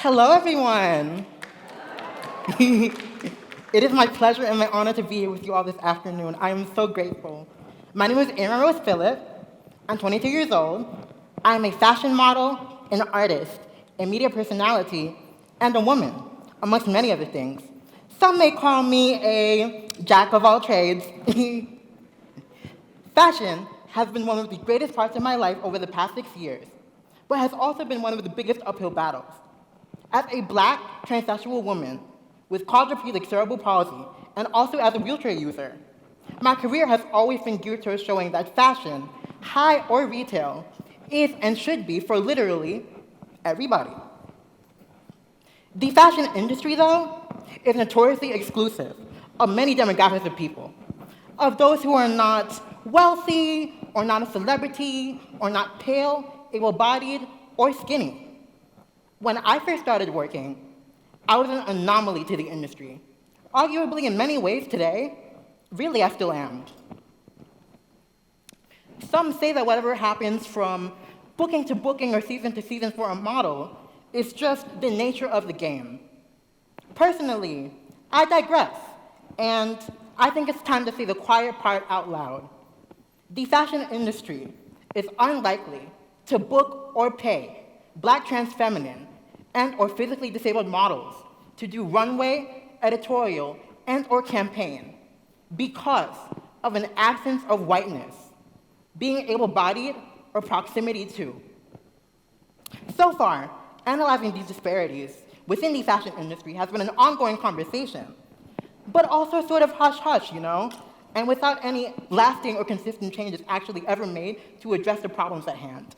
Hello, everyone. It is my pleasure and my honor to be here with you all this afternoon. I am so grateful. My name is Erin Rose Phillip. I'm 22 years old. I am a fashion model, an artist, a media personality, and a woman, amongst many other things. Some may call me a jack of all trades. Fashion has been one of the greatest parts of my life over the past 6 years, but has also been one of the biggest uphill battles. As a Black transsexual woman with quadriplegic cerebral palsy, and also as a wheelchair user, my career has always been geared towards showing that fashion, high or retail, is and should be for literally everybody. The fashion industry, though, is notoriously exclusive of many demographics of people, of those who are not wealthy, or not a celebrity, or not pale, able-bodied, or skinny. When I first started working, I was an anomaly to the industry. Arguably, in many ways today, really I still am. Some say that whatever happens from booking to booking or season to season for a model is just the nature of the game. Personally, I digress, and I think it's time to say the quiet part out loud. The fashion industry is unlikely to book or pay Black trans feminine and or physically disabled models to do runway, editorial, and or campaign because of an absence of whiteness, being able-bodied, or proximity to. So far, analyzing these disparities within the fashion industry has been an ongoing conversation, but also sort of hush-hush, and without any lasting or consistent changes actually ever made to address the problems at hand.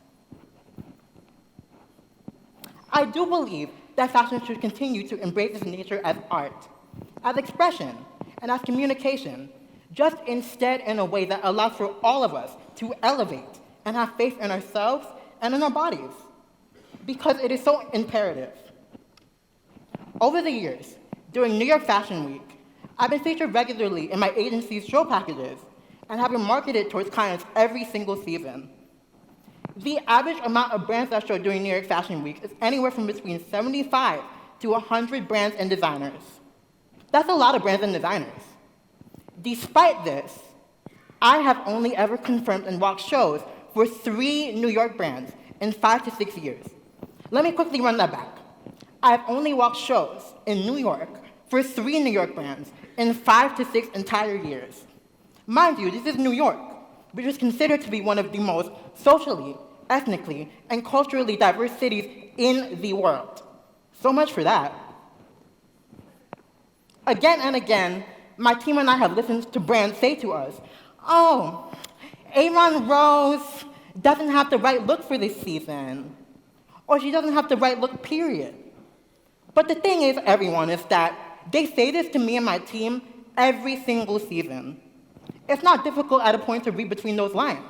I do believe that fashion should continue to embrace its nature as art, as expression, and as communication, just instead in a way that allows for all of us to elevate and have faith in ourselves and in our bodies, because it is so imperative. Over the years, during New York Fashion Week, I've been featured regularly in my agency's show packages and have been marketed towards clients every single season. The average amount of brands that show during New York Fashion Week is anywhere from between 75 to 100 brands and designers. That's a lot of brands and designers. Despite this, I have only ever confirmed and walked shows for 3 New York brands in 5 to 6 years. Let me quickly run that back. I have only walked shows in New York for 3 New York brands in 5 to 6 entire years. Mind you, this is New York, which is considered to be one of the most socially, ethnically, and culturally diverse cities in the world. So much for that. Again and again, my team and I have listened to brands say to us, "Oh, Aaron Rose doesn't have the right look for this season," or "she doesn't have the right look, period." But the thing is, everyone, is that they say this to me and my team every single season. It's not difficult at a point to read between those lines.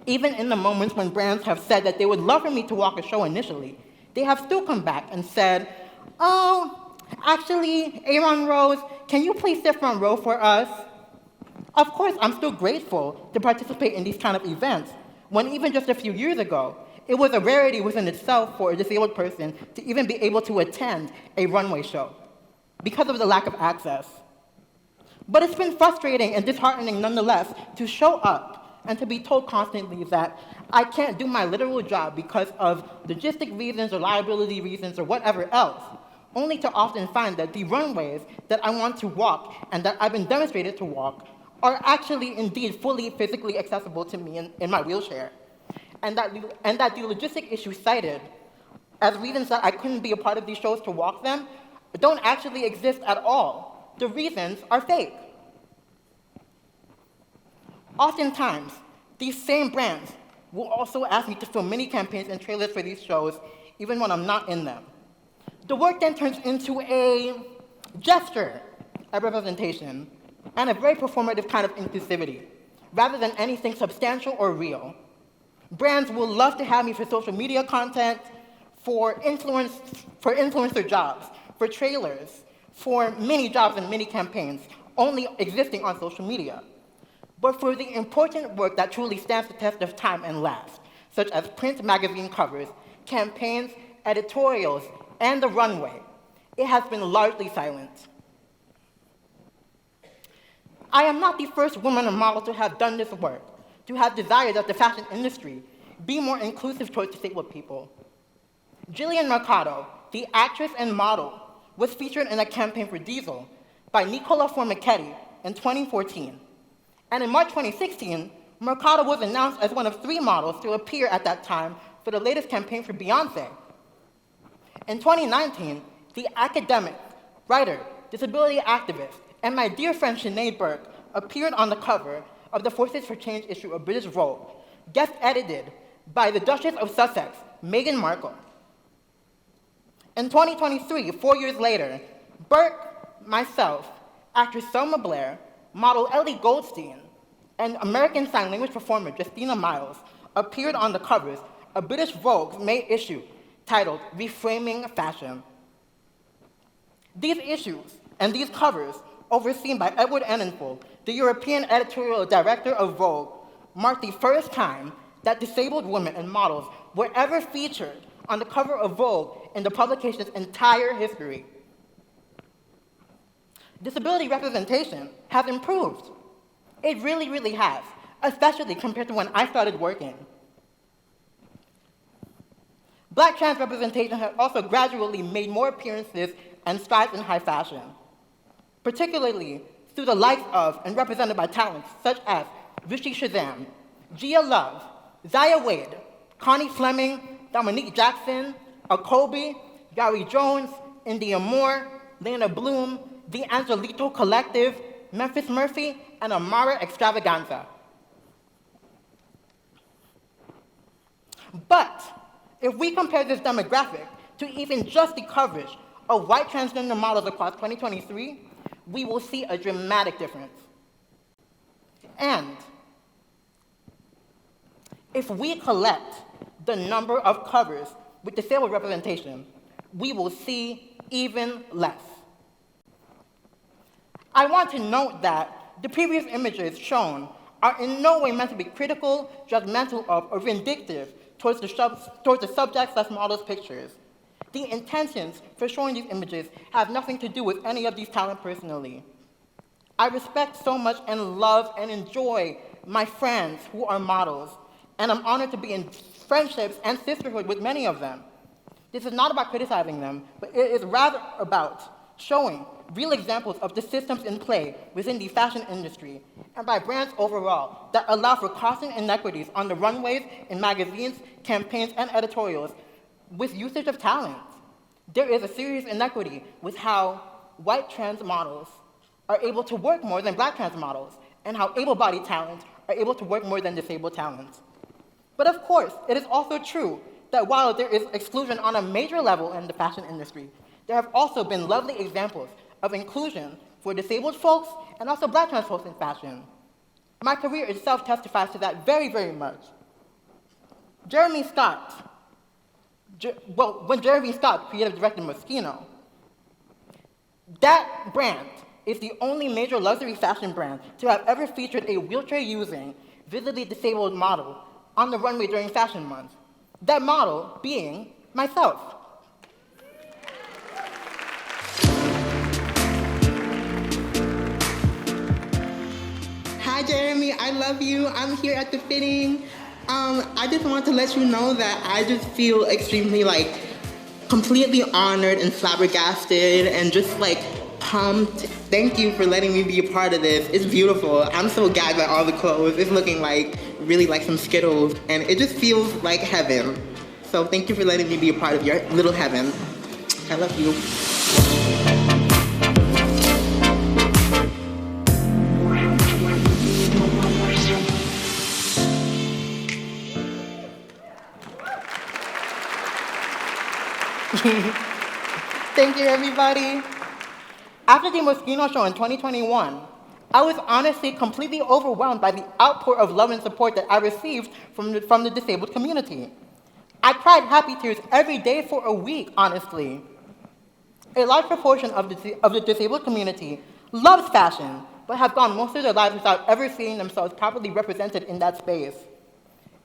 Even in the moments when brands have said that they would love for me to walk a show initially, they have still come back and said, "Oh, actually, Aaron Rose, can you please sit front row for us?" Of course, I'm still grateful to participate in these kind of events, when even just a few years ago, it was a rarity within itself for a disabled person to even be able to attend a runway show because of the lack of access. But it's been frustrating and disheartening nonetheless to show up and to be told constantly that I can't do my literal job because of logistic reasons or liability reasons or whatever else, only to often find that the runways that I want to walk and that I've been demonstrated to walk are actually indeed fully physically accessible to me in my wheelchair, and that the logistic issues cited as reasons that I couldn't be a part of these shows to walk them don't actually exist at all. The reasons are fake. Oftentimes, these same brands will also ask me to film mini campaigns and trailers for these shows, even when I'm not in them. The work then turns into a gesture of representation and a very performative kind of inclusivity, rather than anything substantial or real. Brands will love to have me for social media content, for influencer jobs, for trailers, for mini jobs and mini campaigns, only existing on social media. But for the important work that truly stands the test of time and lasts, such as print magazine covers, campaigns, editorials, and the runway, it has been largely silent. I am not the first woman or model to have done this work, to have desired that the fashion industry be more inclusive towards disabled people. Jillian Mercado, the actress and model, was featured in a campaign for Diesel by Nicola Formichetti in 2014. And in March 2016, Mercado was announced as one of 3 models to appear at that time for the latest campaign for Beyoncé. In 2019, the academic, writer, disability activist, and my dear friend Sinead Burke appeared on the cover of the Forces for Change issue of British Vogue, guest edited by the Duchess of Sussex, Meghan Markle. In 2023, 4 years later, Burke, myself, actress Selma Blair, model Ellie Goldstein, and American Sign Language performer Justina Miles appeared on the covers of British Vogue's May issue titled Reframing Fashion. These issues and these covers, overseen by Edward Enninful, the European editorial director of Vogue, marked the first time that disabled women and models were ever featured on the cover of Vogue in the publication's entire history. Disability representation has improved. It really, really has, especially compared to when I started working. Black trans representation has also gradually made more appearances and strides in high fashion, particularly through the likes of and represented by talents such as Rishi Shazam, Gia Love, Zaya Wade, Connie Fleming, Dominique Jackson, Akobe, Gary Jones, India Moore, Lena Bloom, The Angelito Collective, Memphis Murphy, and Amara Extravaganza. But if we compare this demographic to even just the coverage of white transgender models across 2023, we will see a dramatic difference. And if we collect the number of covers with disabled representation, we will see even less. I want to note that the previous images shown are in no way meant to be critical, judgmental of, or vindictive towards the subjects/models' pictures. The intentions for showing these images have nothing to do with any of these talents personally. I respect so much and love and enjoy my friends who are models, and I'm honored to be in friendships and sisterhood with many of them. This is not about criticizing them, but it is rather about showing real examples of the systems in play within the fashion industry and by brands overall that allow for costing inequities on the runways, in magazines, campaigns, and editorials with usage of talents. There is a serious inequity with how white trans models are able to work more than black trans models, and how able-bodied talents are able to work more than disabled talents. But of course, it is also true that while there is exclusion on a major level in the fashion industry, there have also been lovely examples of inclusion for disabled folks and also black trans folks in fashion. My career itself testifies to that very, very much. Jeremy Scott, when Jeremy Scott, creative director Moschino, that brand is the only major luxury fashion brand to have ever featured a wheelchair-using, visibly disabled model on the runway during Fashion Month. That model being myself. Hi, Jeremy. I love you. I'm here at the fitting. I just want to let you know that I just feel extremely completely honored and flabbergasted and just pumped. Thank you for letting me be a part of this. It's beautiful. I'm so gagged by all the clothes. It's looking really like some Skittles, and it just feels like heaven. So thank you for letting me be a part of your little heaven. I love you. Thank you, everybody. After the Moschino show in 2021, I was honestly completely overwhelmed by the outpour of love and support that I received from the disabled community. I cried happy tears every day for a week, honestly. A large proportion of the disabled community loves fashion, but have gone most of their lives without ever seeing themselves properly represented in that space.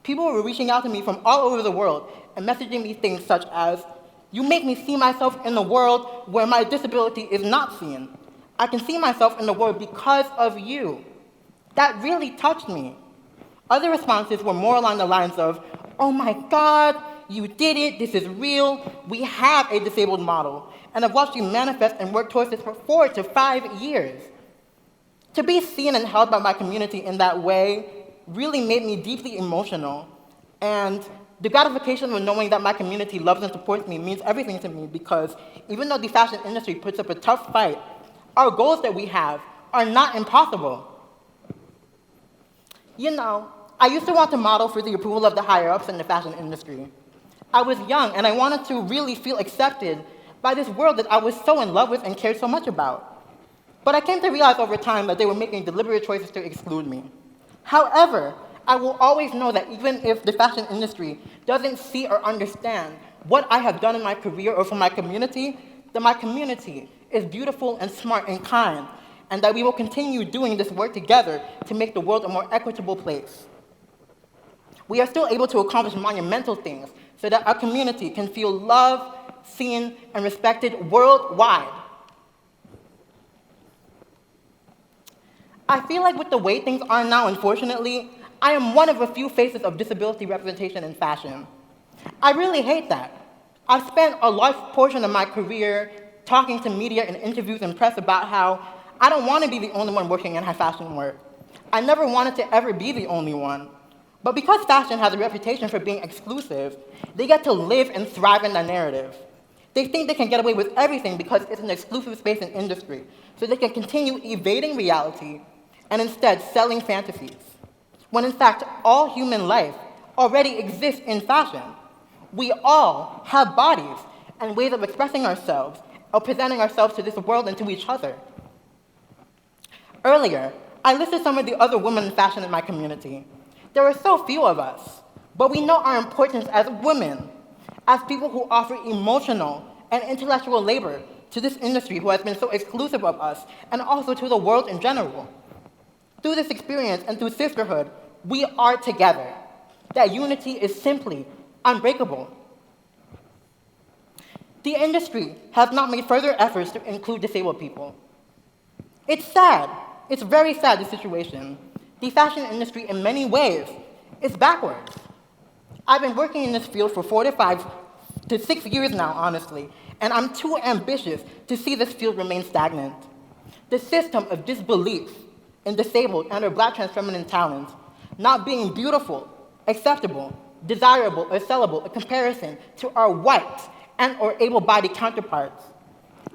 People were reaching out to me from all over the world and messaging me things such as, You make me see myself in the world where my disability is not seen. I can see myself in the world because of you. That really touched me. Other responses were more along the lines of, oh my God, you did it, this is real, we have a disabled model, and I've watched you manifest and work towards this for 4 to 5 years. To be seen and held by my community in that way really made me deeply emotional, and the gratification of knowing that my community loves and supports me means everything to me, because even though the fashion industry puts up a tough fight, our goals that we have are not impossible. You know, I used to want to model for the approval of the higher-ups in the fashion industry. I was young, and I wanted to really feel accepted by this world that I was so in love with and cared so much about. But I came to realize over time that they were making deliberate choices to exclude me. However, I will always know that even if the fashion industry doesn't see or understand what I have done in my career or for my community, that my community is beautiful and smart and kind, and that we will continue doing this work together to make the world a more equitable place. We are still able to accomplish monumental things so that our community can feel loved, seen, and respected worldwide. I feel like with the way things are now, unfortunately, I am one of a few faces of disability representation in fashion. I really hate that. I've spent a large portion of my career talking to media and interviews and press about how I don't want to be the only one working in high fashion work. I never wanted to ever be the only one. But because fashion has a reputation for being exclusive, they get to live and thrive in that narrative. They think they can get away with everything because it's an exclusive space and industry, so they can continue evading reality and instead selling fantasies. When in fact, all human life already exists in fashion. We all have bodies and ways of expressing ourselves, of presenting ourselves to this world and to each other. Earlier, I listed some of the other women in fashion in my community. There are so few of us, but we know our importance as women, as people who offer emotional and intellectual labor to this industry who has been so exclusive of us, and also to the world in general. Through this experience and through sisterhood, we are together. That unity is simply unbreakable. The industry has not made further efforts to include disabled people. It's sad. It's very sad, the situation. The fashion industry, in many ways, is backwards. I've been working in this field for 4 to 5 to 6 years now, honestly, and I'm too ambitious to see this field remain stagnant. The system of disbelief in disabled and or Black trans feminine talent not being beautiful, acceptable, desirable, or sellable in comparison to our white and or able-bodied counterparts.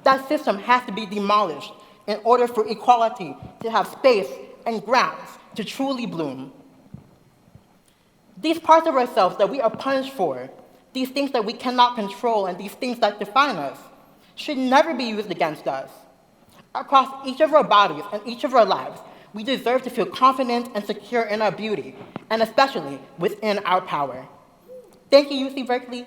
That system has to be demolished in order for equality to have space and grounds to truly bloom. These parts of ourselves that we are punished for, these things that we cannot control and these things that define us, should never be used against us. Across each of our bodies and each of our lives, we deserve to feel confident and secure in our beauty, and especially within our power. Thank you, UC Berkeley.